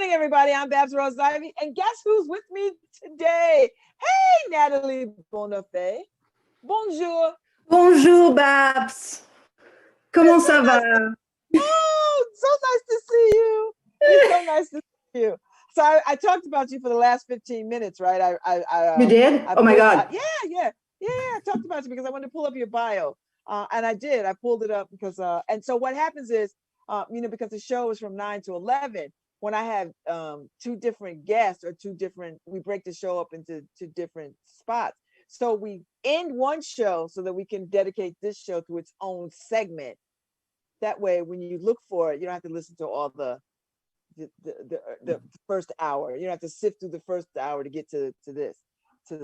morning, everybody. I'm Babz Rawls-Ivy, and guess who's with me today? Hey, Nathalie Bonafé. Bonjour. Bonjour, Babz. Comment ça va? Oh, so nice to see you. It's so nice to see you. So I talked about you for the last 15 minutes, right? You did? Oh my God. Yeah. I talked about you because I wanted to pull up your bio, and I did. I pulled it up because, and so what happens is, because the show is from 9 to 11. When I have two different guests or we break the show up into two different spots. So we end one show so that we can dedicate this show to its own segment. That way, when you look for it, you don't have to listen to all the first hour. You don't have to sift through the first hour to get to the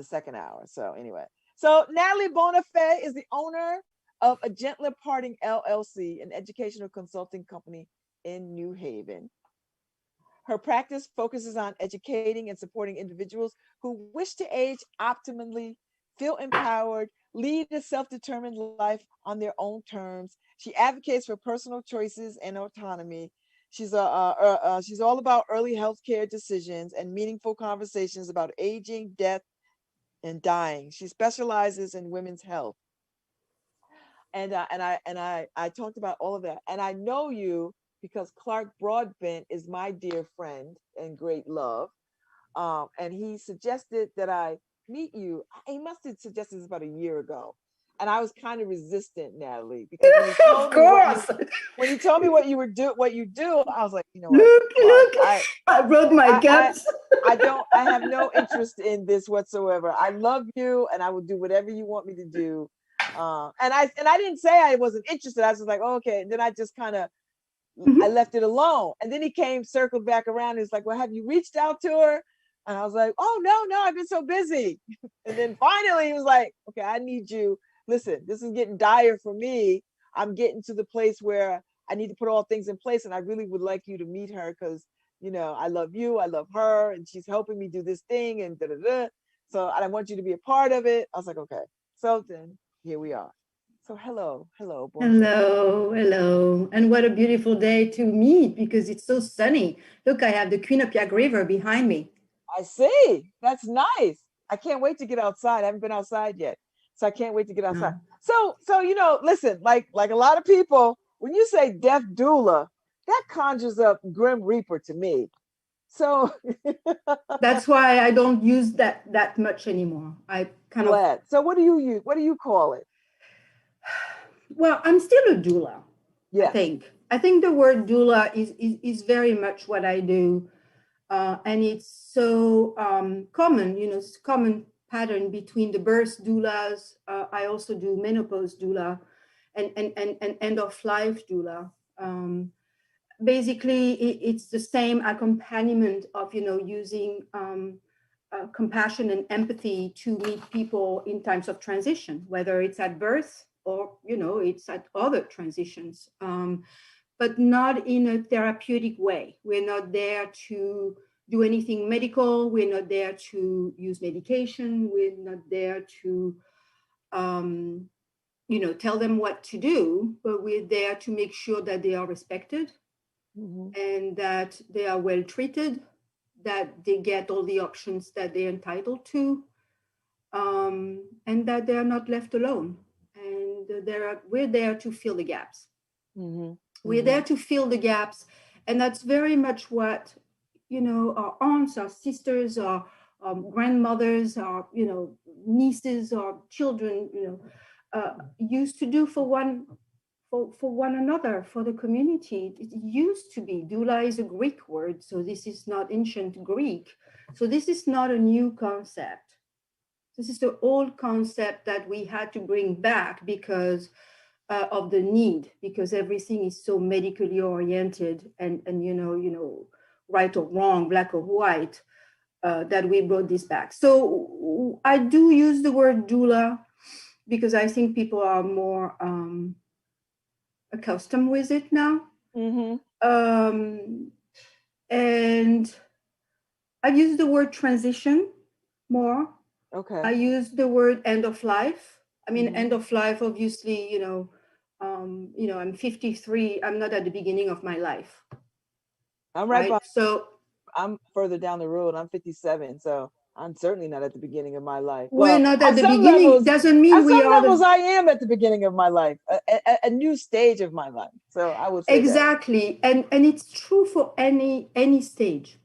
second hour. So anyway, so Nathalie Bonafé is the owner of A Gentler Parting LLC, an educational consulting company in New Haven. Her practice focuses on educating and supporting individuals who wish to age optimally, feel empowered, lead a self-determined life on their own terms. She advocates for personal choices and autonomy. She's all about early healthcare decisions and meaningful conversations about aging, death, and dying. She specializes in women's health. And I talked about all of that. And I know you because Clark Broadbent is my dear friend and great love. And he suggested that I meet you. He must have suggested this about a year ago. And I was kind of resistant, Nathalie, because when he told when he told me what you do, I was like, you know what? Look, I broke my guts. I have no interest in this whatsoever. I love you and I will do whatever you want me to do. And I didn't say I wasn't interested. I was just like, oh, okay. And then I just kind of I left it alone. And then he circled back around. He's like, well, have you reached out to her? And I was like, oh, no, I've been so busy. And then finally he was like, okay, I need you. Listen, this is getting dire for me. I'm getting to the place where I need to put all things in place. And I really would like you to meet her because, I love you. I love her. And she's helping me do this thing and da-da-da. So I want you to be a part of it. I was like, okay. So then here we are. So hello. Hello. And what a beautiful day to meet because it's so sunny. Look, I have the Quinnipiac River behind me. I see. That's nice. I can't wait to get outside. I haven't been outside yet. So I can't wait to get outside. No. So listen, like a lot of people, when you say death doula, that conjures up Grim Reaper to me. So that's why I don't use that much anymore. I kind of. So what do you use? What do you call it? Well, I'm still a doula. Yeah. I think the word doula is very much what I do. And it's so common, it's a common pattern between the birth doulas. I also do menopause doula and end of life doula. Basically, it's the same accompaniment of, using compassion and empathy to meet people in times of transition, whether it's at birth or, it's at other transitions. But not in a therapeutic way. We're not there to do anything medical. We're not there to use medication. We're not there to, tell them what to do, but we're there to make sure that they are respected and that they are well treated, that they get all the options that they're entitled to, and that they are not left alone. And we're there to fill the gaps. We're there to fill the gaps. And that's very much what, our aunts, our sisters, our grandmothers, our, nieces, our children, used to do for one another, for the community. It used to be. Doula is a Greek word, so this is not ancient Greek. So this is not a new concept. This is the old concept that we had to bring back because of the need, because everything is so medically oriented and right or wrong, black or white, that we brought this back. So I do use the word doula because I think people are more accustomed with it now. And I use the word transition more. Okay. I use the word end of life. I mean, end of life, obviously, I'm 53. I'm not at the beginning of my life. I'm right. So I'm further down the road. I'm 57, so I'm certainly not at the beginning of my life. We're Well, not on at the some beginning. levels, Doesn't mean at we some are levels, I am at the beginning of my life, a new stage of my life. So I would say that. exactly. And it's true for any stage.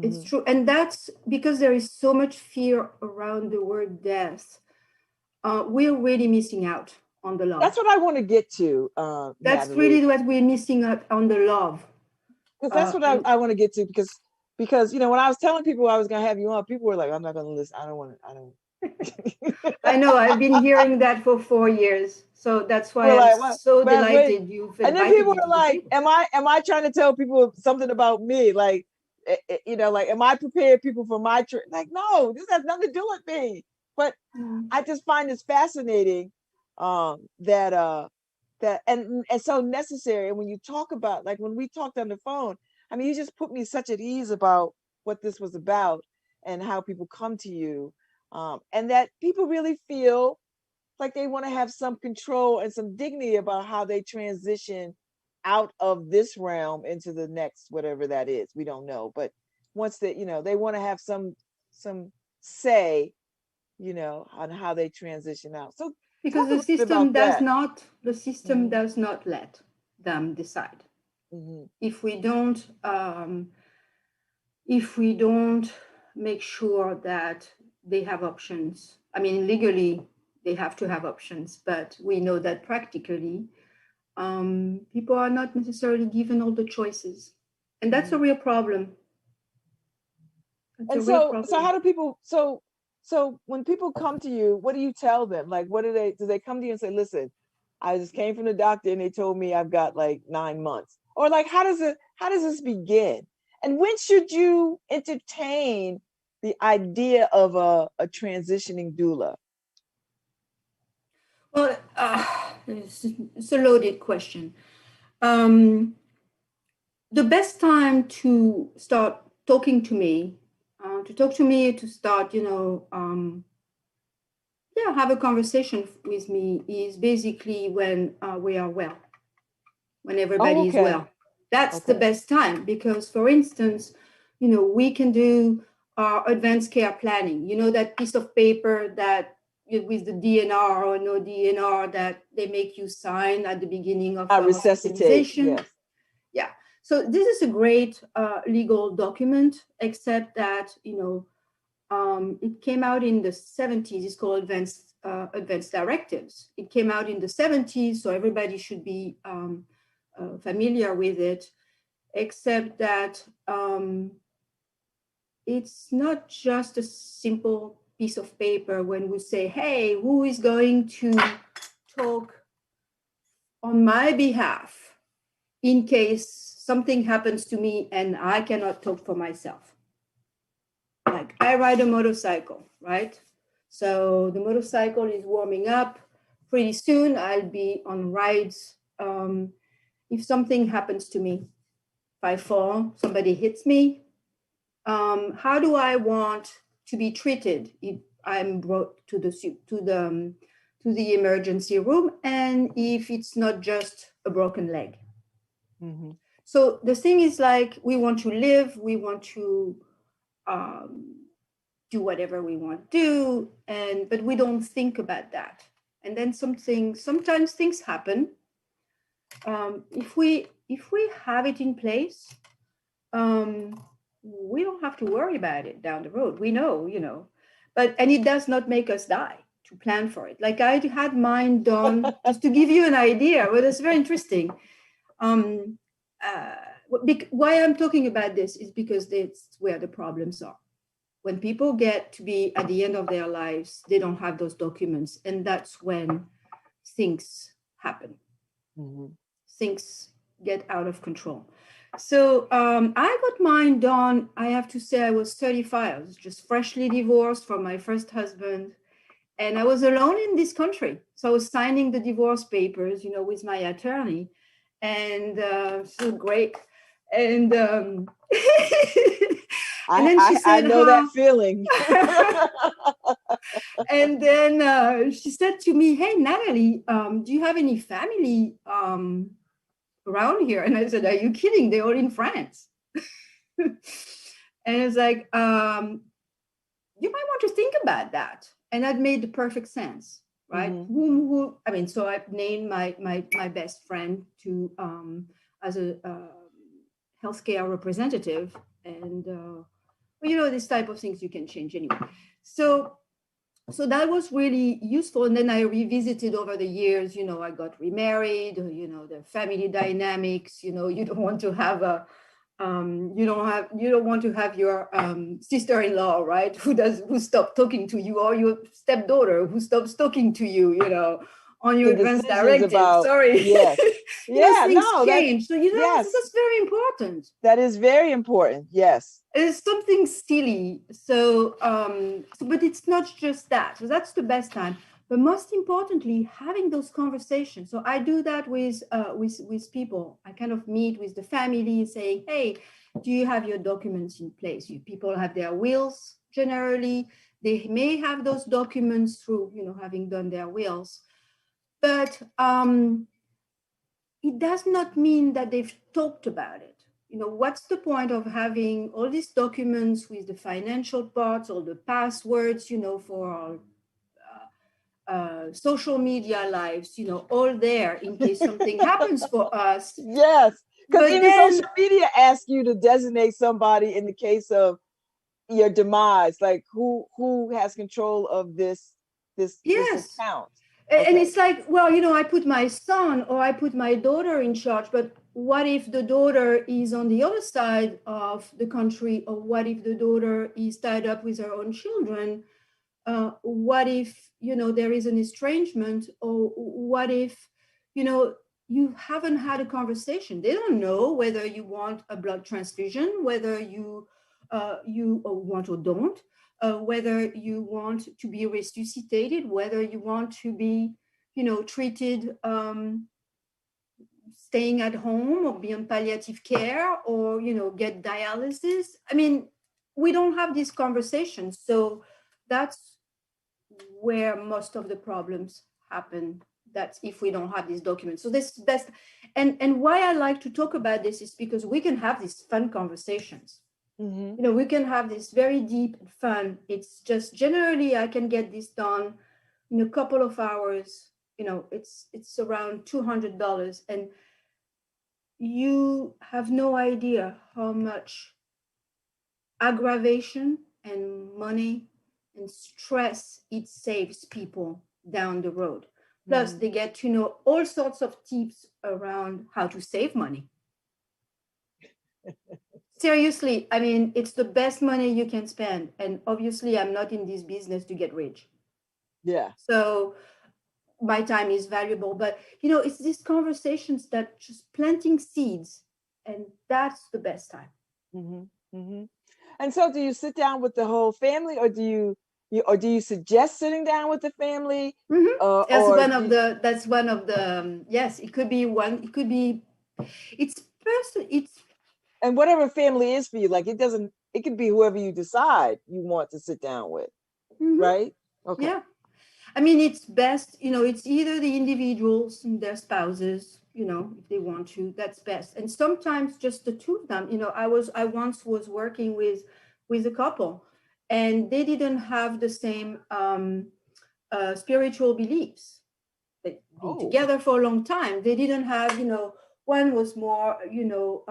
It's Hmm. true. And that's because there is so much fear around the word death. We're really missing out on the love. That's what I want to get to, That's Nathalie, really what we're missing out on, the love. because that's what And I want to get to. Because when I was telling people I was gonna have you on, people were like, "I'm not gonna listen. I don't want to. I don't." I know I've been hearing that for 4 years. So that's why We're I'm like, "What, so Babz, wait." delighted you've And then invited people me are to the like, table. "Am I trying to tell people something about me? Like, like, am I prepared people for my trip? Like, no, this has nothing to do with me." But Mm. I just find this fascinating, that and so necessary. And when you talk about, like, when we talked on the phone, I mean, you just put me such at ease about what this was about and how people come to you, and that people really feel like they want to have some control and some dignity about how they transition out of this realm into the next, whatever that is. We don't know, but once they, they want to have some say, on how they transition out. So talk Because a little bit about that. the system Hmm. does not let them decide. Hmm. If we don't if we don't make sure that they have options, I mean, legally they have to have options, but we know that practically people are not necessarily given all the choices. And that's a Hmm. real problem. That's a And real so problem. how do people, so when people come to you, what do you tell them? Like, what do they come to you and say, listen, I just came from the doctor and they told me I've got like 9 months? Or like, how does this begin? And when should you entertain the idea of a transitioning doula? Well, it's a loaded question. Um, the best time to start talking to me, to start, yeah, have a conversation with me is basically when we are well, when Oh, everybody is okay. well. That's the Okay. best time because, for instance, we can do our advanced care planning. You know, that piece of paper that with the DNR or no DNR that they make you sign at the beginning of I a resuscitate. hospitalization. Yes. Yeah. So this is a great legal document, except that, it came out in the 70s. It's called Advanced Directives. It came out in the 70s, so everybody should be familiar with it, except that it's not just a simple piece of paper when we say, hey, who is going to talk on my behalf in case something happens to me and I cannot talk for myself. Like I ride a motorcycle, right? So the motorcycle is warming up. Pretty soon I'll be on rides. If something happens to me, if I fall, somebody hits me, how do I want to be treated if I'm brought to the emergency room and if it's not just a broken leg? Hmm. So the thing is, like, we want to live, we want to um, do whatever we want to do, but we don't think about that. And then sometimes things happen. If we have it in place, we don't have to worry about it down the road. We know, and it does not make us die to plan for it. Like I had mine done just to give you an idea, but it's very interesting. Um, uh, why I'm talking about this is because that's where the problems are. When people get to be at the end of their lives, they don't have those documents, and that's when things happen. Hmm. Things get out of control. So I got mine done. I have to say I was 35. I was just freshly divorced from my first husband. And I was alone in this country. So I was signing the divorce papers, with my attorney. And so great. And and then she I said, know that feeling. and then she said to me, hey, Nathalie, do you have any family around here? And I said, are you kidding? They're all in France. And it's like, you might want to think about that. And that made the perfect sense, right? I mean, so I named my best friend to as a healthcare representative, and well, you know, this type of things you can change anyway. So that was really useful. And then I revisited over the years, you know, I got remarried, you know, the family dynamics, you know, you don't want to have a you don't want to have your sister-in-law, right, who stopped talking to you, or your stepdaughter who stops talking to you, you know, on your The advance decisions directive. about, Sorry. yes. You know, Yeah, things no, change. So, you know, yes, that's very important. that is very important. Yes. It's something silly. So, but it's not just that. So that's the best time. But most importantly, having those conversations. So I do that with people. I kind of meet with the family, saying, "Hey, do you have your documents in place?" People have their wills generally. They may have those documents through, you know, having done their wills, but it does not mean that they've talked about it. You know, what's the point of having all these documents with the financial parts, all the passwords, you know, for our social media lives, you know, all there in case something happens for us. Yes, because But even then, social media asks you to designate somebody in the case of your demise, like who has control of this yes. account. And Okay. it's like, well, you know, I put my son or I put my daughter in charge, but what if the daughter is on the other side of the country, or what if the daughter is tied up with her own children? What if, you know, there is an estrangement, or what if, you know, you haven't had a conversation? They don't know whether you want a blood transfusion, whether you want or don't, whether you want to be resuscitated, whether you want to be, you know, treated, staying at home or be on palliative care, or, you know, get dialysis. I mean, we don't have these conversations. So that's where most of the problems happen. That's if we don't have these documents. So that's and why I like to talk about this is because we can have these fun conversations. You know, we can have this very deep and fun. It's just generally I can get this done in a couple of hours. You know, it's around $200, and you have no idea how much aggravation and money and stress it saves people down the road. Plus, they get to know all sorts of tips around how to save money. Seriously, I mean, it's the best money you can spend. And obviously, I'm not in this business to get rich. Yeah. So my time is valuable. But, you know, it's these conversations that just planting seeds. And that's the best time. And so do you sit down with the whole family, or do you suggest sitting down with the family? That's one of the yes, it could be one, it could be, it's and whatever family is for you, like it could be whoever you decide you want to sit down with, right? Okay. Yeah. I mean, it's best, you know, it's either the individuals and their spouses, you know, if they want to, that's best. And sometimes just the two of them. You know, I once was working with a couple, and they didn't have the same spiritual beliefs. They'd been together for a long time. They didn't have, you know, one was more, you know,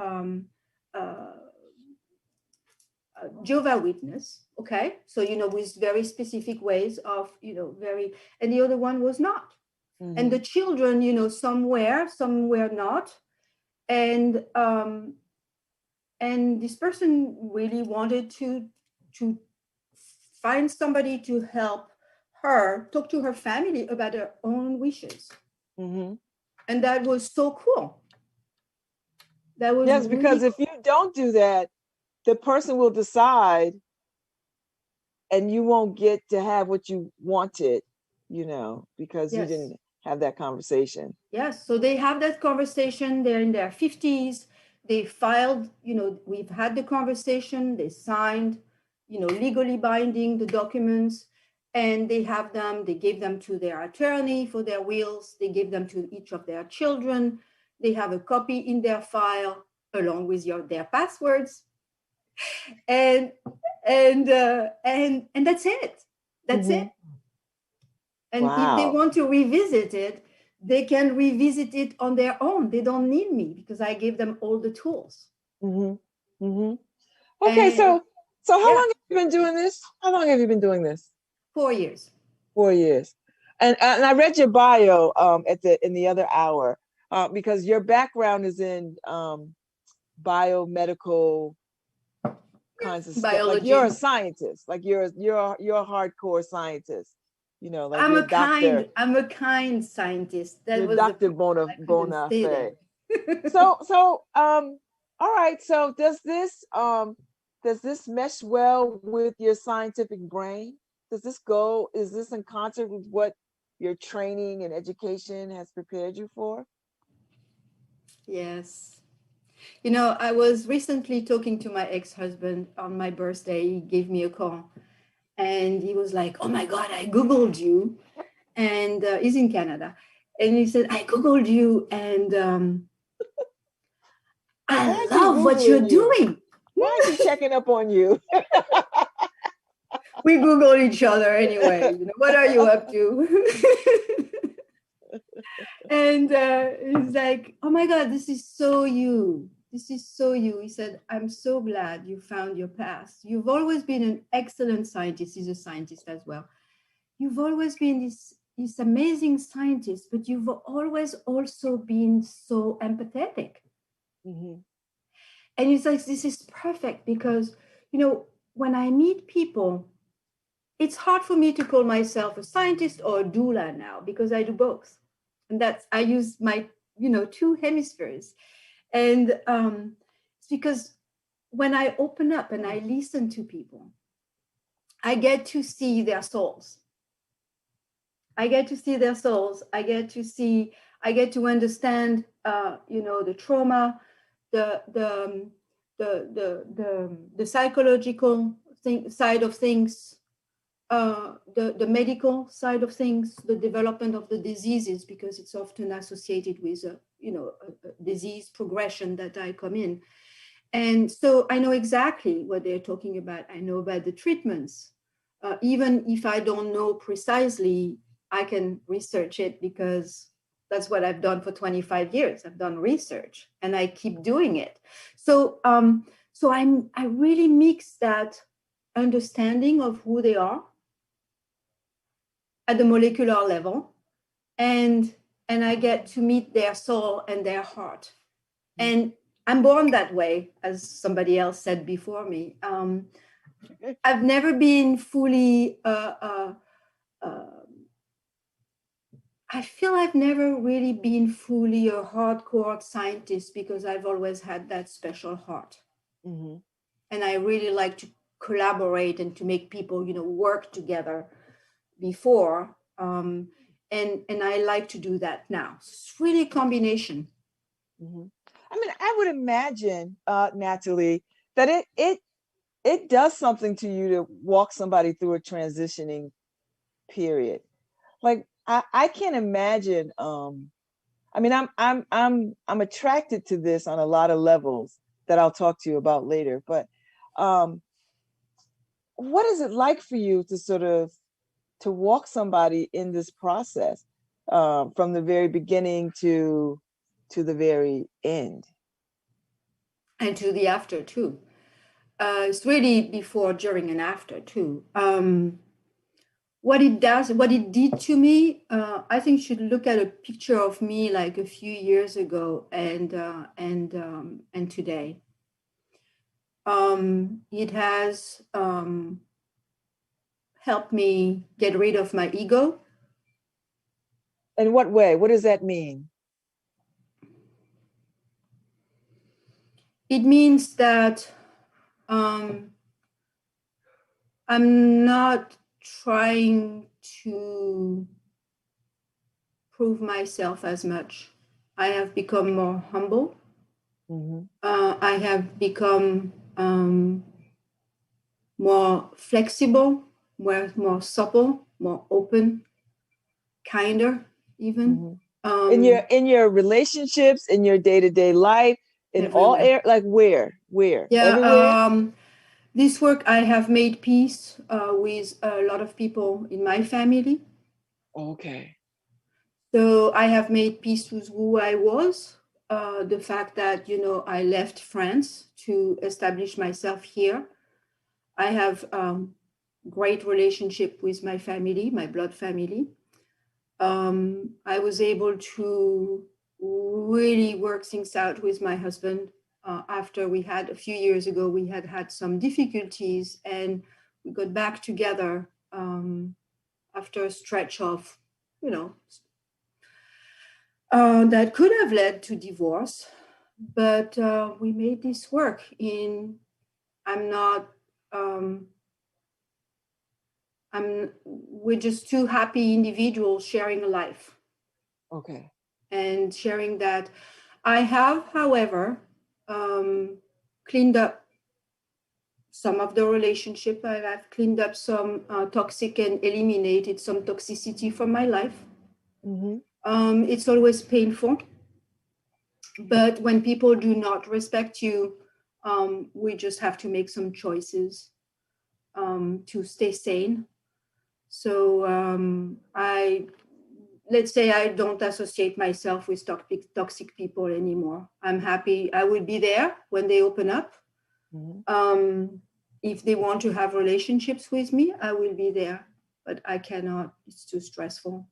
Jehovah's Witness, okay? So, you know, with very specific ways of, you know, and the other one was not. And the children, you know, somewhere not. And this person really wanted to find somebody to help her talk to her family about her own wishes. And that was so cool. That was yes, because really if you don't do that, the person will decide, and you won't get to have what you wanted, you know, because you didn't have that conversation. Yes, so they have that conversation. They're in their 50s. They filed, you know, we've had the conversation. They signed, you know, legally binding the documents, and they have them. They gave them to their attorney for their wills. They gave them to each of their children. They have a copy in their file along with their passwords. and and that's it. That's it. And if they Wow. want to revisit it, they can revisit it on their own. They don't need me because I give them all the tools. Okay, And so how yeah, long have you been doing this? How long have you been doing this? 4 years. 4 years. And I read your bio in the other hour because your background is in biomedical kinds of stuff. Like you're a Biology. scientist. Like you're a hardcore scientist. You know, like I'm you're a kind, Doctor. I'm a kind scientist. That You're was the Doctor problem. I couldn't stay Bonafé. there. So all right. So does this mesh well with your scientific brain? Is this in concert with what your training and education has prepared you for? Yes. You know, I was recently talking to my ex-husband on my birthday. He gave me a call and he was like, "Oh my God, I Googled you." And he's in Canada. And he said, "I Googled you and Why I is he love what you're Googling you? doing." Why is he checking up on you? We Google each other anyway. You know, what are you up to? And he's like, "Oh my God, this is so you. This is so you." He said, "I'm so glad you found your path. You've always been an excellent scientist." He's a scientist as well. "You've always been this amazing scientist, but you've always also been so empathetic." And he's like, "This is perfect because, you know, when I meet people, it's hard for me to call myself a scientist or a doula now because I do both. And I use my, you know, two hemispheres. And it's because when I open up and I listen to people, I get to see their souls. I get to see their souls. I get to understand, you know, the trauma, the psychological side of things, the medical side of things, the development of the diseases, because it's often associated with a disease progression that I come in. And so I know exactly what they're talking about. I know about the treatments. Even if I don't know precisely, I can research it because that's what I've done for 25 years. I've done research and I keep doing it. So I really mix that understanding of who they are at the molecular level, and I get to meet their soul and their heart. And I'm born that way, as somebody else said before me. I've never been fully I feel I've never really been fully a hardcore scientist because I've always had that special heart. And I really like to collaborate and to make people, you know, work together before. And I like to do that now. It's really a combination. I mean, I would imagine, Nathalie, that it does something to you to walk somebody through a transitioning period. Like I can't imagine. I mean, I'm attracted to this on a lot of levels that I'll talk to you about later. But what is it like for you to sort of to walk somebody in this process from the very beginning to the very end? And to the after too. It's really before, during, and after too. What it did to me, I think you should look at a picture of me like a few years ago and today. It has helped me get rid of my ego. In what way? What does that mean? It means that I'm not trying to prove myself as much. I have become more humble. I have become more flexible, more supple, more open, kinder, even. In your relationships, in your day-to-day life, in all Everywhere. like where Yeah. everywhere. This work, I have made peace with a lot of people in my family. Okay. So I have made peace with who I was. The fact that, I left France to establish myself here. I have great relationship with my family, my blood family. I was able to really work things out with my husband. After we had a few years ago, we had some difficulties, and we got back together after a stretch of, that could have led to divorce. But we made this work. I'm not. We're just two happy individuals sharing a life. Okay. And sharing that. I have, however, cleaned up some of the relationship. I've cleaned up some toxic and eliminated some toxicity from my life. It's always painful, but when people do not respect you, we just have to make some choices to stay sane. So let's say I don't associate myself with toxic people anymore. I'm happy. I will be there when they open up. If they want to have relationships with me, I will be there, but I cannot. It's too stressful.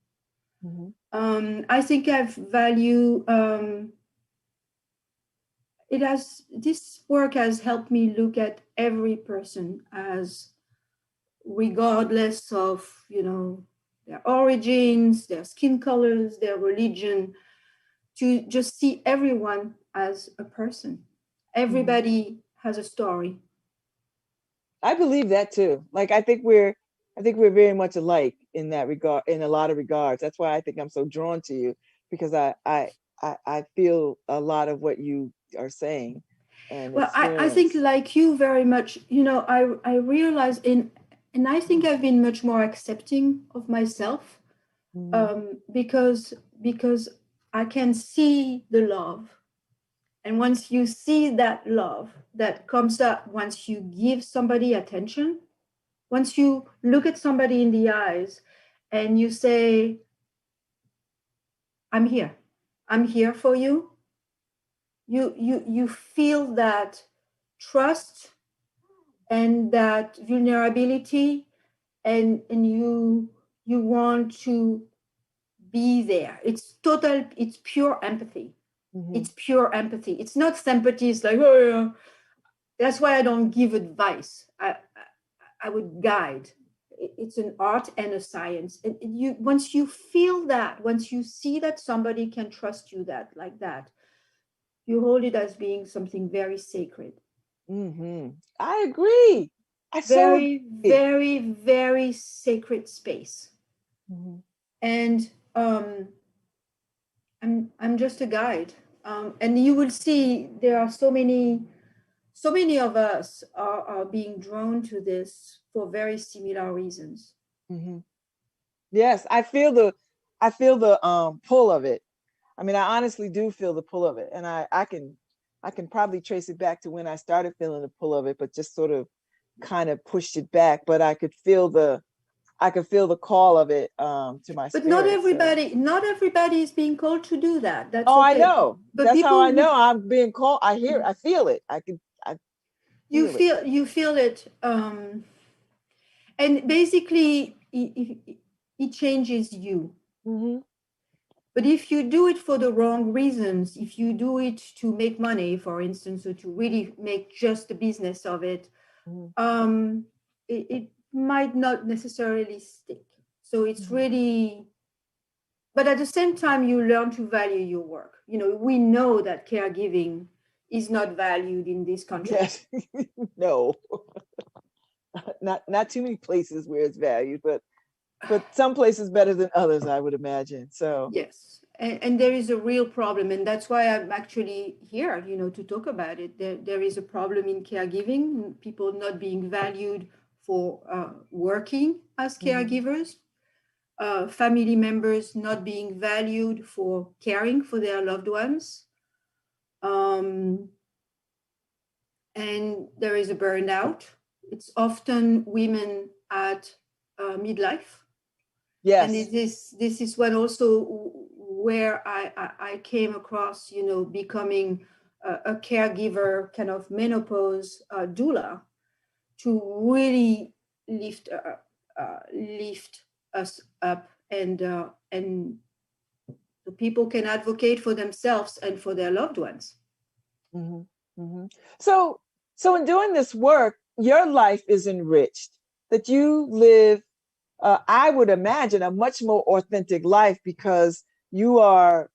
I think I've value. This work has helped me look at every person as, regardless of, their origins, their skin colors, their religion, to just see everyone as a person. Everybody has a story. I believe that too. Like I think we're very much alike in that regard, in a lot of regards. That's why I think I'm so drawn to you, because I feel a lot of what you are saying and Well, I think experience. like you very much, I realize and I think I've been much more accepting of myself because I can see the love. And once you see that love that comes up, once you give somebody attention, once you look at somebody in the eyes and you say, I'm here for you, you feel that trust and that vulnerability, and you want to be there. It's pure empathy. It's pure empathy. It's not sympathy. It's like, oh yeah. That's why I don't give advice. I would guide. It's an art and a science. And you, once you feel that, once you see that somebody can trust you like that, you hold it as being something very sacred. I agree. I so Very, agree. very, very sacred space. And I'm just a guide. And you will see there are so many of us are being drawn to this for very similar reasons. Yes, I feel the pull of it. I mean, I honestly do feel the pull of it, and I can probably trace it back to when I started feeling the pull of it, but just sort of kind of pushed it back. But I could feel the call of it to my But not spirit. So. everybody is being called to do that. That's Oh, I okay. know. But That's how I people know I'm being called. I feel it. I feel it. you feel it, and basically it changes you. But if you do it for the wrong reasons, if you do it to make money, for instance, or to really make just a business of it, it might not necessarily stick. So it's really, but at the same time, you learn to value your work. We know that caregiving is not valued in this country. Yes. No. Not too many places where it's valued, but some places better than others, I would imagine. So. Yes. And there is a real problem. And that's why I'm actually here, to talk about it. There is a problem in caregiving, people not being valued for working as caregivers, family members not being valued for caring for their loved ones. And there is a burnout. It's often women at midlife. Yes. And this is what also where I came across, becoming a caregiver, kind of menopause doula, to really lift us up, and the people can advocate for themselves and for their loved ones. Mm-hmm. Mm-hmm. So in doing this work, your life is enriched, that you live, I would imagine, a much more authentic life, because you are,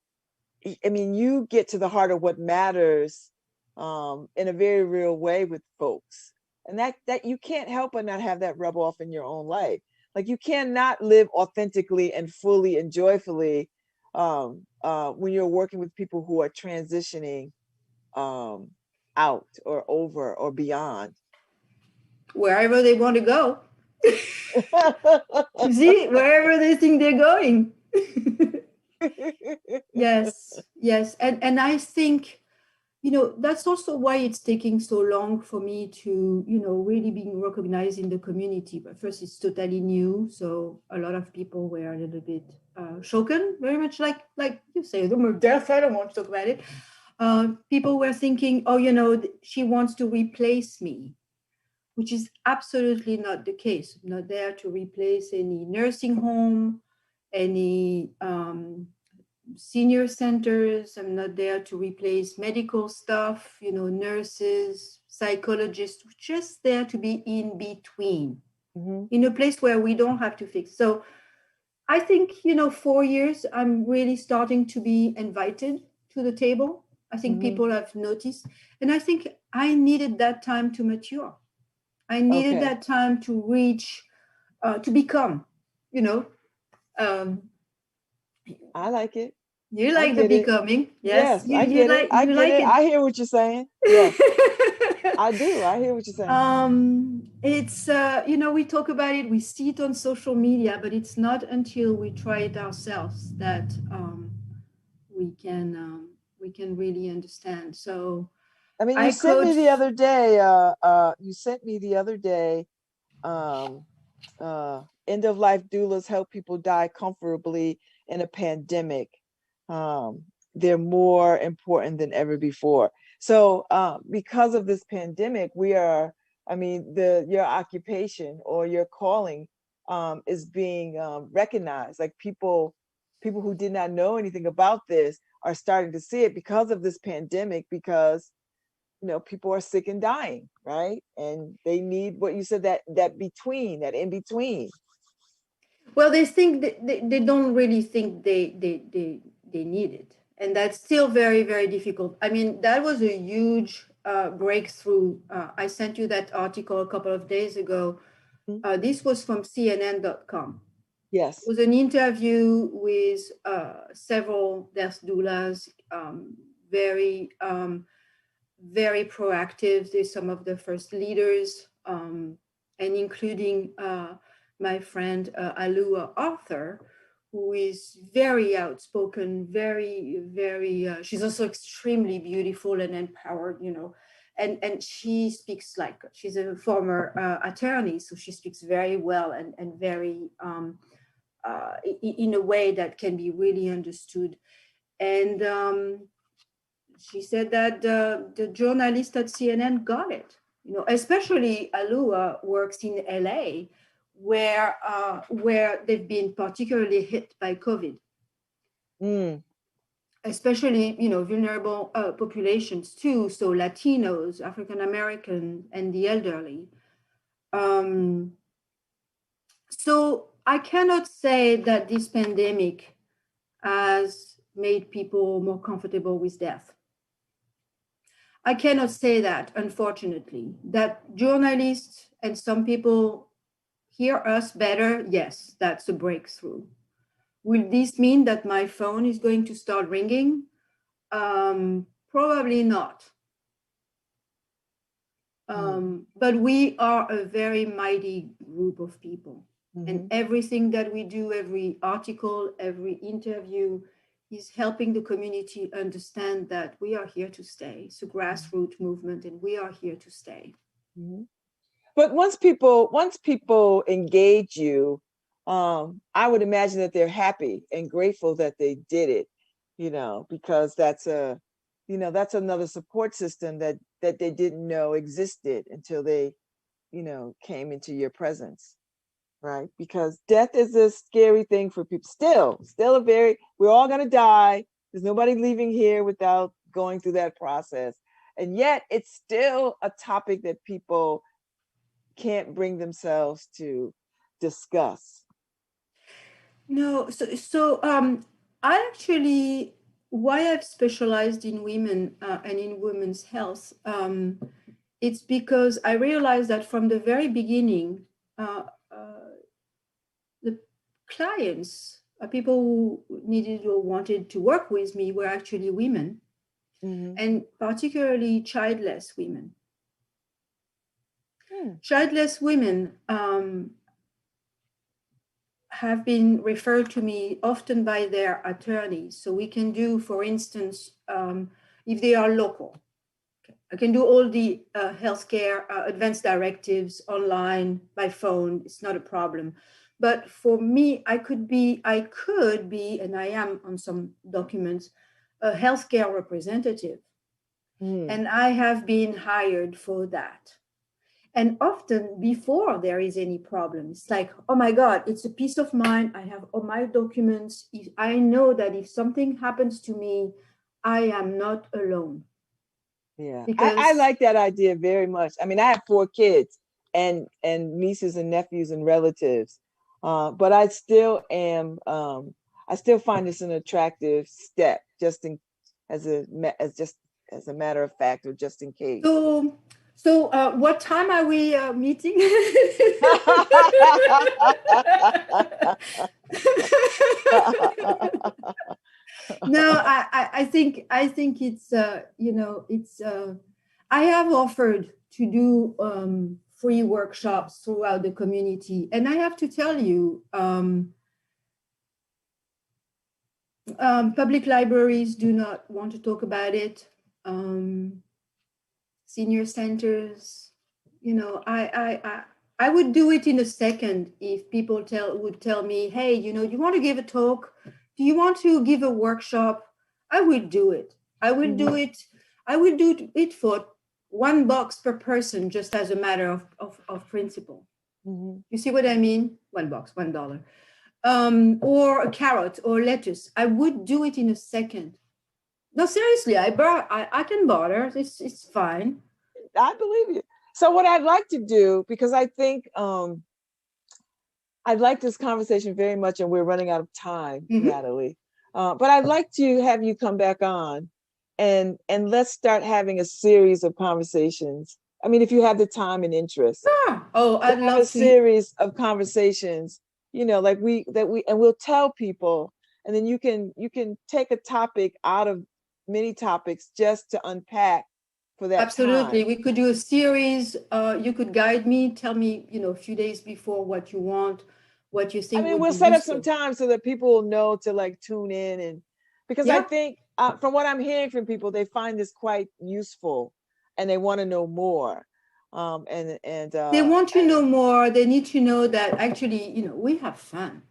I mean, you get to the heart of what matters in a very real way with folks. And that you can't help but not have that rub off in your own life. Like, you cannot live authentically and fully and joyfully when you're working with people who are transitioning out or over or beyond. Wherever they want to go. You see, wherever they think they're going. Yes. And I think, that's also why it's taking so long for me to, really being recognized in the community. But first, it's totally new. So a lot of people were a little bit shaken, very much like you say, the death, I don't want to talk about it. People were thinking, oh, she wants to replace me, which is absolutely not the case. I'm not there to replace any nursing home, any senior centers. I'm not there to replace medical staff, nurses, psychologists. We're just there to be in between, in a place where we don't have to fix. So I think, 4 years, I'm really starting to be invited to the table. I think people have noticed. And I think I needed that time to mature. I needed that time to reach, to become, I like it. You like the becoming. Yes, I get it. I get it. I hear what you're saying. Yes, I do. I hear what you're saying. It's, we talk about it, we see it on social media, but it's not until we try it ourselves that we can really understand. So I mean, you sent me the other day, end of life doulas help people die comfortably in a pandemic. They're more important than ever before. So because of this pandemic, your occupation or your calling is being recognized. Like, people who did not know anything about this are starting to see it because of this pandemic, because people are sick and dying, right? And they need what you said, that in between. Well, they think they don't really think they need it, and that's still very, very difficult. I mean, that was a huge breakthrough. I sent you that article a couple of days ago. This was from CNN.com. Yes. It was an interview with several death doulas, very, very proactive. They're some of the first leaders, and including my friend Alua Arthur, who is very outspoken, very, very, she's also extremely beautiful and empowered, and she speaks like, she's a former attorney, so she speaks very well and very, in a way that can be really understood. And she said that the journalist at CNN got it. Especially Alua works in LA, where they've been particularly hit by COVID. Especially, vulnerable populations too. So Latinos, African American, and the elderly. So I cannot say that this pandemic has made people more comfortable with death. I cannot say that, unfortunately. That journalists and some people hear us better, yes, that's a breakthrough. Will this mean that my phone is going to start ringing? Probably not. But we are a very mighty group of people. And everything that we do, every article, every interview, is helping the community understand that we are here to stay. It's a grassroots movement, and we are here to stay. But once people engage you, I would imagine that they're happy and grateful that they did it, because that's that's another support system that they didn't know existed until they, came into your presence, right? Because death is a scary thing for people. Still we're all gonna die. There's nobody leaving here without going through that process. And yet it's still a topic that people can't bring themselves to discuss. No, I actually, why I've specialized in women and in women's health, it's because I realized that from the very beginning, the clients, people who needed or wanted to work with me were actually women, and particularly childless women. Childless women have been referred to me often by their attorneys. So we can do, for instance, if they are local, I can do all the healthcare advanced directives online by phone. It's not a problem. But for me, I could be, and I am on some documents, a healthcare representative. And I have been hired for that. And often before there is any problem, it's like, oh my God, it's a peace of mind. I have all my documents. I know that if something happens to me, I am not alone. Yeah, I like that idea very much. I mean, I have 4 kids and nieces and nephews and relatives, but I still am. I still find this an attractive step, just as a matter of fact, or just in case. So what time are we meeting? No, I think it's it's I have offered to do free workshops throughout the community, and I have to tell you, public libraries do not want to talk about it. Senior centers, I would do it in a second if people would tell me, hey, you want to give a talk? Do you want to give a workshop? I would do it. I will do it. I will do it for $1 per person, just as a matter of principle. You see what I mean? $1, $1. Or a carrot or lettuce. I would do it in a second. No, seriously, I can barter. It's fine. I believe you. So what I'd like to do, because I think I'd like this conversation very much, and we're running out of time, Nathalie. But I'd like to have you come back on, and let's start having a series of conversations. I mean, if you have the time and interest. Sure. Oh, I'd love a series of conversations. Like and we'll tell people, and then you can take a topic out of many topics just to unpack for that. Absolutely. Time. We could do a series. You could guide me, tell me, a few days before what you want, what you think. I mean, we'll set up some time so that people will know to like tune in, and because I think from what I'm hearing from people, they find this quite useful and they want to know more. They want to know more. They need to know that actually, we have fun.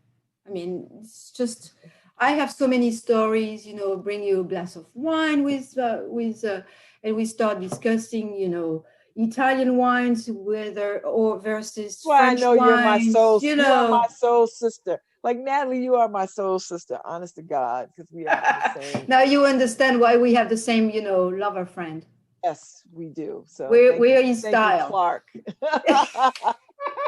I mean, it's just, I have so many stories, bring you a glass of wine and we start discussing, Italian wines, versus French wines. You're my soul. You are my soul sister. Like Nathalie, you are my soul sister. Honest to God, because we are the same. Now you understand why we have the same, lover friend. Yes, we do. So we're in style. Thank you, Clark.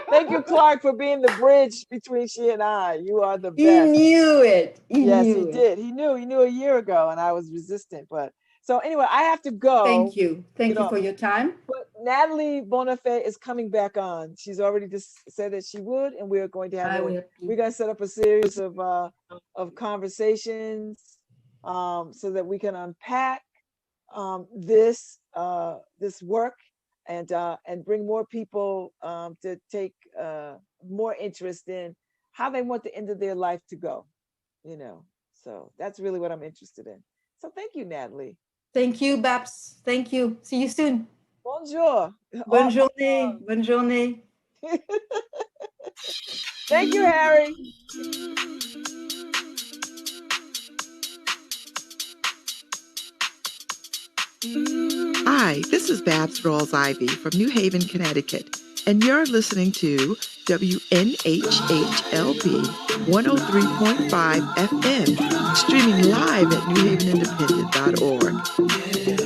Thank you, Clark, for being the bridge between she and I. You are the best. He knew it. He did. He knew a year ago, and I was resistant. But so anyway, I have to go. Thank you. Thank you for your time. But Nathalie Bonafé is coming back on. She's already just said that she would, and we're going to have we're going to set up a series of conversations so that we can unpack this work and bring more people to take more interest in how they want the end of their life to go, so that's really what I'm interested in. So thank you, Nathalie. Thank you, Babz. Thank you. See you soon. Bonjour. Bonne journée. Bonne journée. Thank you, Harry. Hi, this is Babz Rawls-Ivy from New Haven, Connecticut, and you're listening to WNHHLP 103.5 FM, streaming live at newhavenindependent.org.